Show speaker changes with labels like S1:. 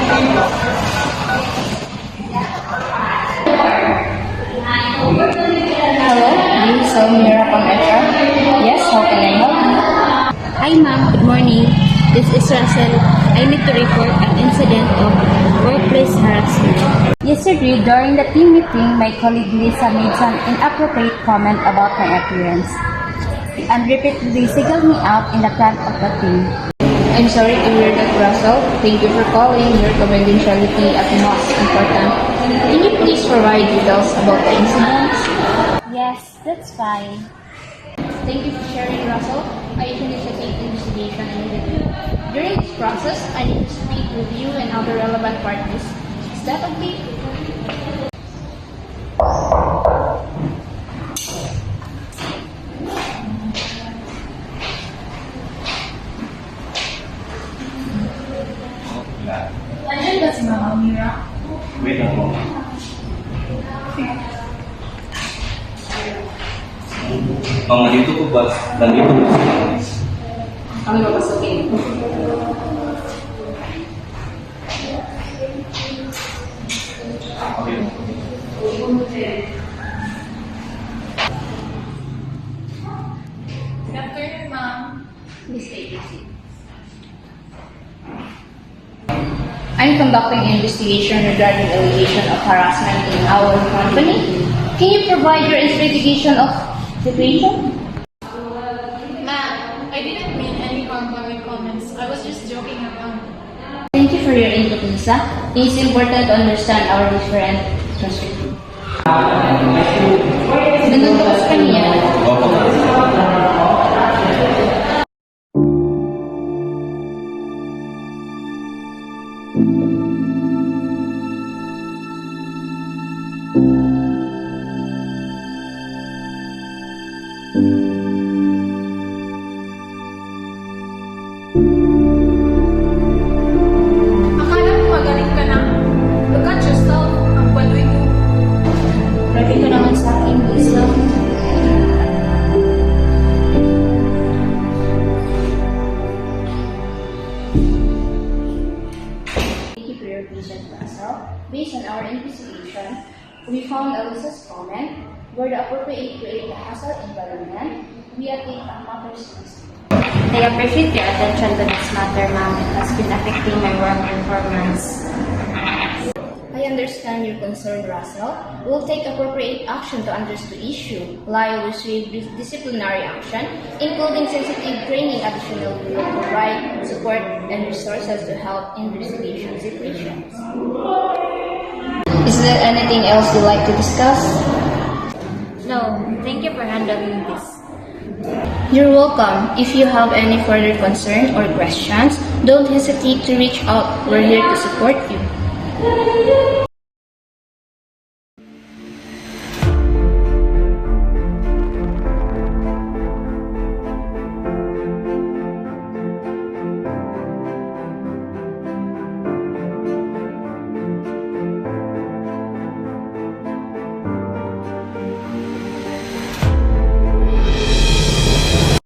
S1: Hello, this is Almira from HR. Yes, how can I help you?
S2: Hi ma'am, good morning. This is Russell. I need to report an incident of workplace harassment.
S1: Yesterday, during the team meeting, my colleague Lisa made some inappropriate comment about my appearance and repeatedly singled me out in the front of the team.
S3: I'm sorry to hear that, Russell. Thank you for calling. Your confidentiality at most important. Can you please provide details about the incident?
S1: Yes, that's fine.
S3: Thank you for sharing, Russell. I initiate investigation immediately. During this process, I need to speak with you and other relevant parties. Is that okay?
S4: Nandiyan ba si Mama Mira?
S5: Wait a moment. Mama, dito ko ba? Nandito ko sa English.
S3: Kami papasukin.
S4: Good afternoon, Ma'am.
S3: Please take a seat. I'm conducting an investigation regarding allegation of harassment in our company. Can you provide your investigation of situation?
S4: Ma'am, I didn't mean any harm by my comments. I was just joking around.
S3: Thank you for your input, Lisa. It is important to understand our different perspectives. Nanutok ka niya.
S5: Opo.
S4: Akala mo magaling ka na. Look at yourself. Ang baduy mo.
S3: Grabe ka naman sa akin, Lisa. Thank you for your patience, Russell. Based on our investigation, we found Alyssa's comment were the appropriate create a hostile environment. We are taking a matter seriously.
S2: I appreciate your attention to this matter, ma'am. It has been affecting my work performance.
S3: I understand your concern, Russell. We will take appropriate action to address the issue. Lyle will receive disciplinary action, including sensitive training. Additional, we will provide support and resources to help investigation situations. Is there anything else you'd like to discuss?
S2: No, thank you for handling this.
S3: You're welcome. If you have any further concern or questions, don't hesitate to reach out. We're here to support you.